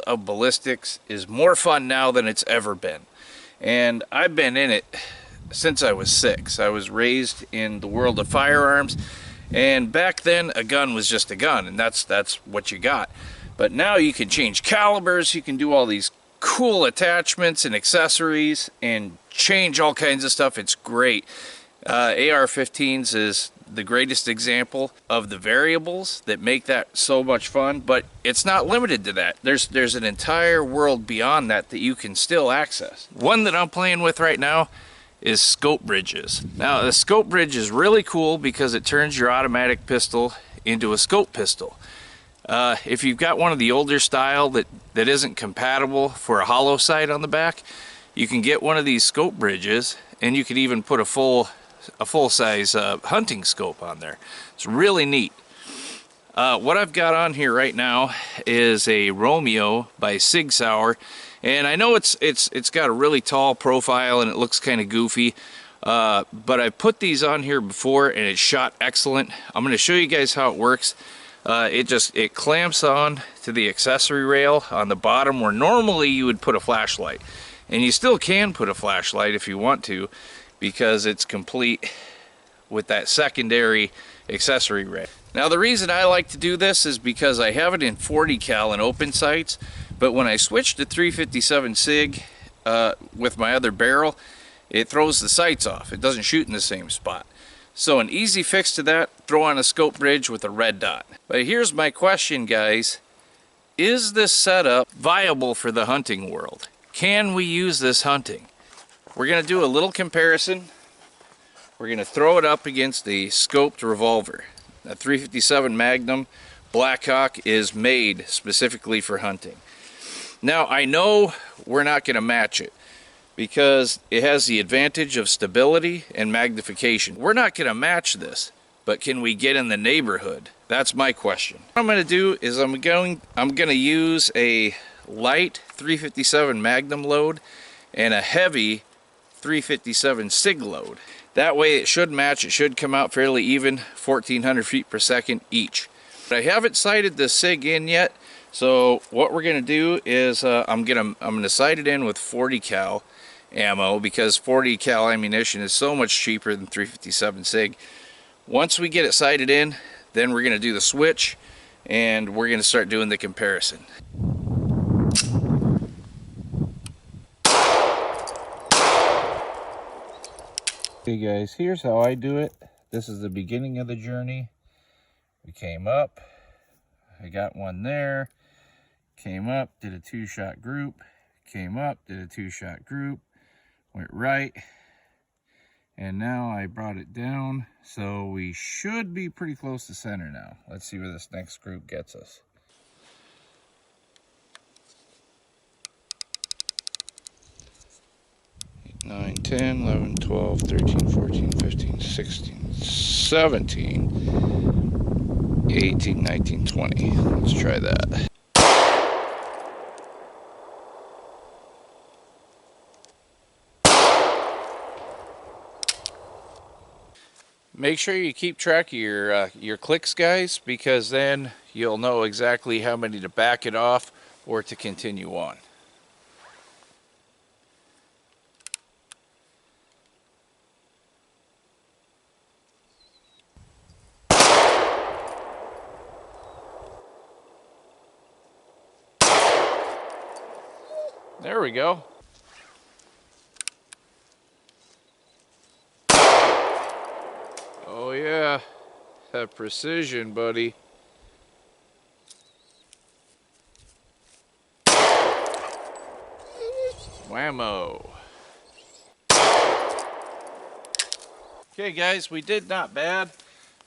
of ballistics is more fun now than it's ever been. And I've been in it since I was 6. I was raised in the world of firearms, and back then a gun was just a gun, and that's what you got. But now you can change calibers, you can do all these cool attachments and accessories and change all kinds of stuff. It's great. AR-15s is the greatest example of the variables that make that so much fun, but it's not limited to that. There's an entire world beyond that you can still access. One that I'm playing with right now is scope bridges. Now the scope bridge is really cool because it turns your automatic pistol into a scope pistol. If you've got one of the older style that isn't compatible for a hollow sight on the back, you can get one of these scope bridges, and you can even put a full-size hunting scope on there. It's really neat. What I've got on here right now is a Romeo by Sig EFK, and I know it's got a really tall profile and it looks kind of goofy, but I put these on here before and it shot excellent. I'm going to show you guys how it works. It clamps on to the accessory rail on the bottom where normally you would put a flashlight, and you still can put a flashlight if you want to, because it's complete with that secondary accessory rail. Now the reason I like to do this is because I have it in 40 cal in open sights, but when I switch to 357 Sig with my other barrel, it throws the sights off. It doesn't shoot in the same spot. So an easy fix to that, throw on a scope bridge with a red dot. But here's my question, guys. Is this setup viable for the hunting world? Can we use this hunting? We're going to do a little comparison. We're going to throw it up against the scoped revolver. A 357 Magnum Blackhawk is made specifically for hunting. Now I know we're not going to match it because it has the advantage of stability and magnification. We're not going to match this, but can we get in the neighborhood? That's my question. What I'm going to do is I'm going to use a light 357 Magnum load and a heavy 357 Sig load. That way it should match. It should come out fairly even, 1400 feet per second each. But I haven't sighted the Sig in yet, so what we're going to do is I'm going to sight it in with 40 cal ammo, because 40 cal ammunition is so much cheaper than 357 Sig. Once we get it sighted in, then we're going to do the switch and we're going to start doing the comparison. Okay guys, here's how I do it. This is the beginning of the journey. We came up, I got one there, came up, did a 2-shot group, came up, did a 2-shot group, went right, and now I brought it down, so we should be pretty close to center now. Let's see where this next group gets us. Eight, 9, 10, 11, 12, 13, 14, 15, 16, 17, 18, 19, 20. Let's try that. Make sure you keep track of your clicks, guys, because then you'll know exactly how many to back it off or to continue on. There we go. Oh yeah, that precision, buddy. Whammo. Okay guys, we did not bad.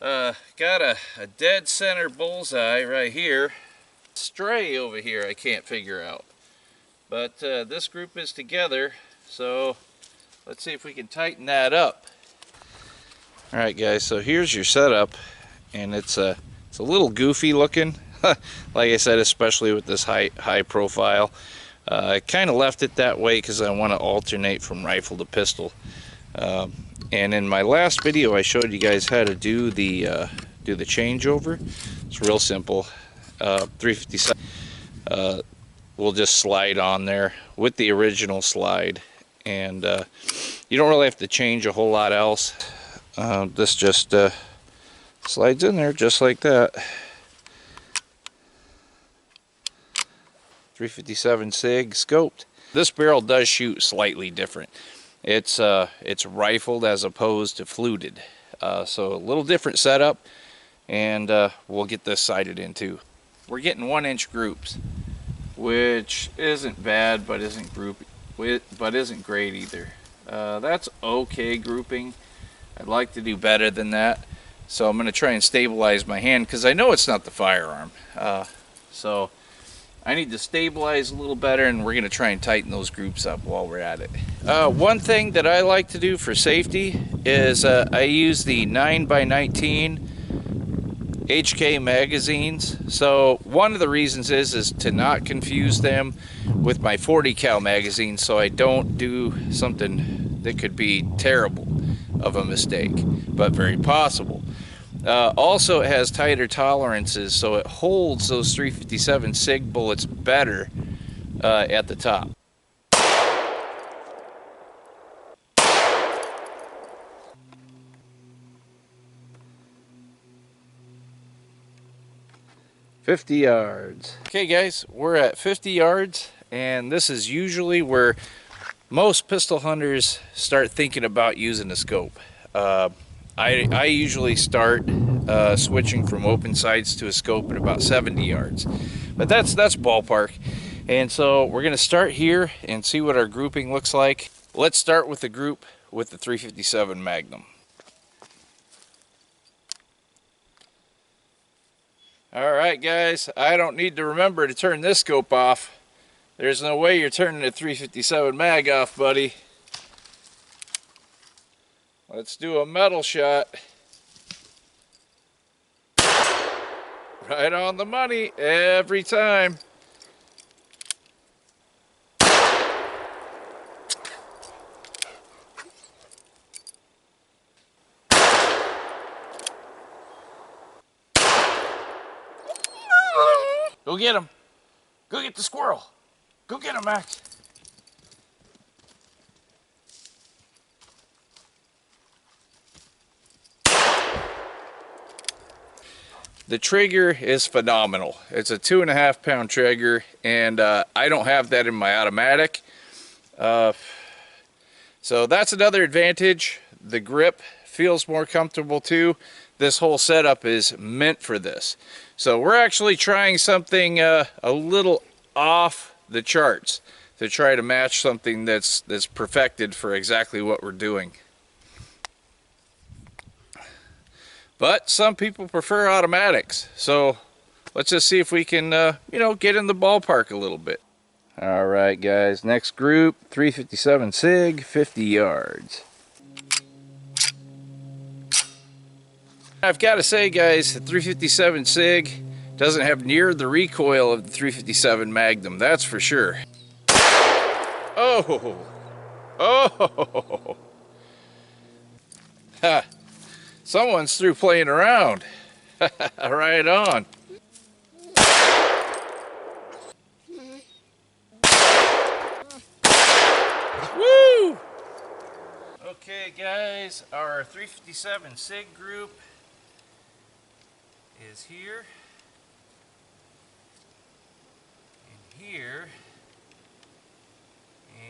Got a dead center bullseye right here. Stray over here I can't figure out. But this group is together, so let's see if we can tighten that up. Alright guys, so here's your setup, and it's a little goofy looking, like I said, especially with this high profile. I kind of left it that way because I want to alternate from rifle to pistol. And in my last video I showed you guys how to do the changeover. It's real simple. 357 will just slide on there with the original slide, and you don't really have to change a whole lot else. This just slides in there just like that. 357 Sig scoped. This barrel does shoot slightly different. It's rifled as opposed to fluted, so a little different setup, and we'll get this sighted in too. We're getting 1-inch groups, which isn't bad, but isn't great either. That's okay grouping. I'd like to do better than that, so I'm going to try and stabilize my hand because I know it's not the firearm. So I need to stabilize a little better, and we're going to try and tighten those groups up while we're at it. One thing that I like to do for safety is I use the 9x19 HK magazines. So one of the reasons is to not confuse them with my 40 cal magazine, so I don't do something that could be terrible of a mistake, but very possible. Also, it has tighter tolerances, so it holds those 357 Sig bullets better at the top. "50 yards. Okay guys, we're at 50 yards, and this is usually where most pistol hunters start thinking about using a scope. I usually start switching from open sights to a scope at about 70 yards, but that's ballpark. And so we're going to start here and see what our grouping looks like. Let's start with the group with the 357 Magnum. Alright guys, I don't need to remember to turn this scope off. There's no way you're turning the 357 mag off, buddy. Let's do a metal shot. Right on the money every time. Go get him. Go get the squirrel. Go get him, Max. The trigger is phenomenal. It's a 2.5 pound trigger, and I don't have that in my automatic. So that's another advantage. The grip feels more comfortable too. This whole setup is meant for this. So we're actually trying something a little off the charts to try to match something that's perfected for exactly what we're doing. But some people prefer automatics, so let's just see if we can, get in the ballpark a little bit. All right, guys, next group, 357 Sig, 50 yards. I've got to say, guys, the 357 Sig doesn't have near the recoil of the 357 Magnum, that's for sure. Oh! Oh! Ha! Someone's through playing around. Right on. Woo! Okay, guys, our 357 Sig group is here, and here,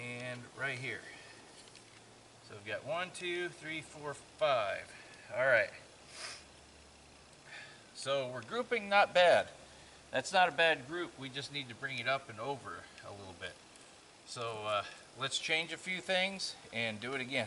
and right here. So we've got 1, 2, 3, 4, 5. All right. So we're grouping not bad. That's not a bad group. We just need to bring it up and over a little bit. So let's change a few things and do it again.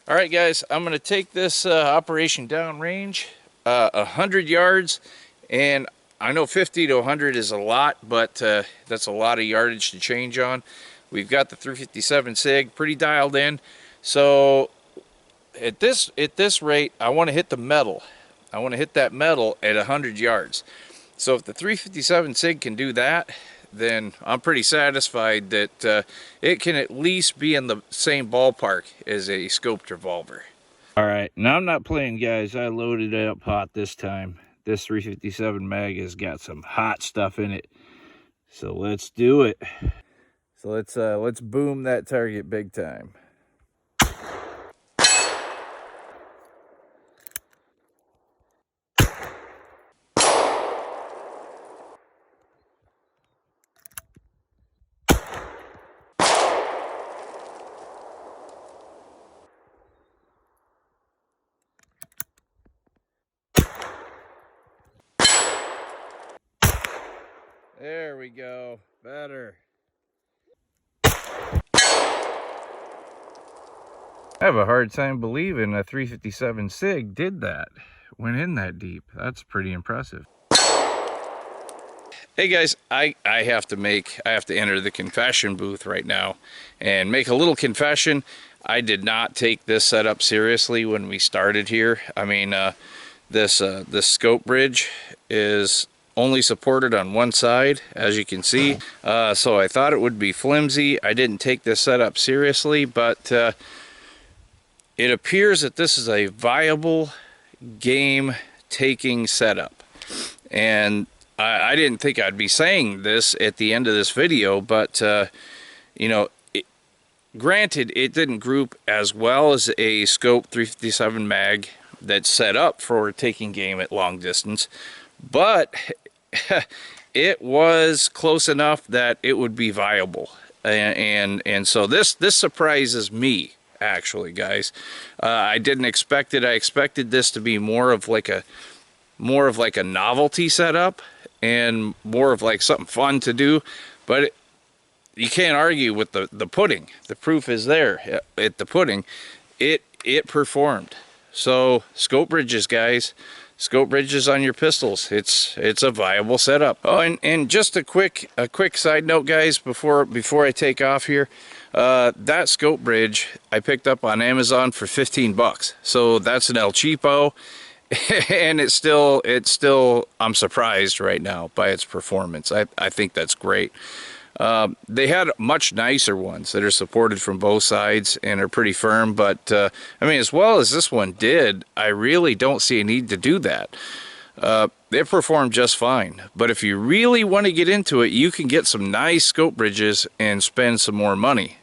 All right, guys, I'm going to take this operation downrange, 100 yards, and I know 50 to 100 is a lot, but that's a lot of yardage to change on. We've got the 357 Sig pretty dialed in, so at this rate, I want to hit the metal. I want to hit that metal at 100 yards. So if the 357 Sig can do that, then I'm pretty satisfied that it can at least be in the same ballpark as a scoped revolver. All right, now I'm not playing, guys. I loaded it up hot this time. This 357 mag has got some hot stuff in it. So let's do it. So let's boom that target big time. There we go. Better. I have a hard time believing a 357 Sig did that. Went in that deep. That's pretty impressive. Hey guys, I have to enter the confession booth right now and make a little confession. I did not take this setup seriously when we started here. I mean, this scope bridge is only supported on one side, as you can see. So I thought it would be flimsy. I didn't take this setup seriously, but it appears that this is a viable game-taking setup. And I didn't think I'd be saying this at the end of this video, but you know, granted, it didn't group as well as a scope 357 mag that's set up for taking game at long distance, but it was close enough that it would be viable. And so this surprises me, actually, guys. I didn't expect it. I expected this to be more of like a novelty setup and more of like something fun to do, but you can't argue with the pudding. The proof is there at the pudding. It performed. So scope bridges, guys, scope bridges on your pistols. It's a viable setup. Oh, and just a quick side note, guys, before I take off here. That scope bridge I picked up on Amazon for 15 bucks. So that's an El Cheapo. And it's still I'm surprised right now by its performance. I think that's great. They had much nicer ones that are supported from both sides and are pretty firm, but I mean, as well as this one did, I really don't see a need to do that. It performed just fine, but if you really want to get into it, you can get some nice scope bridges and spend some more money.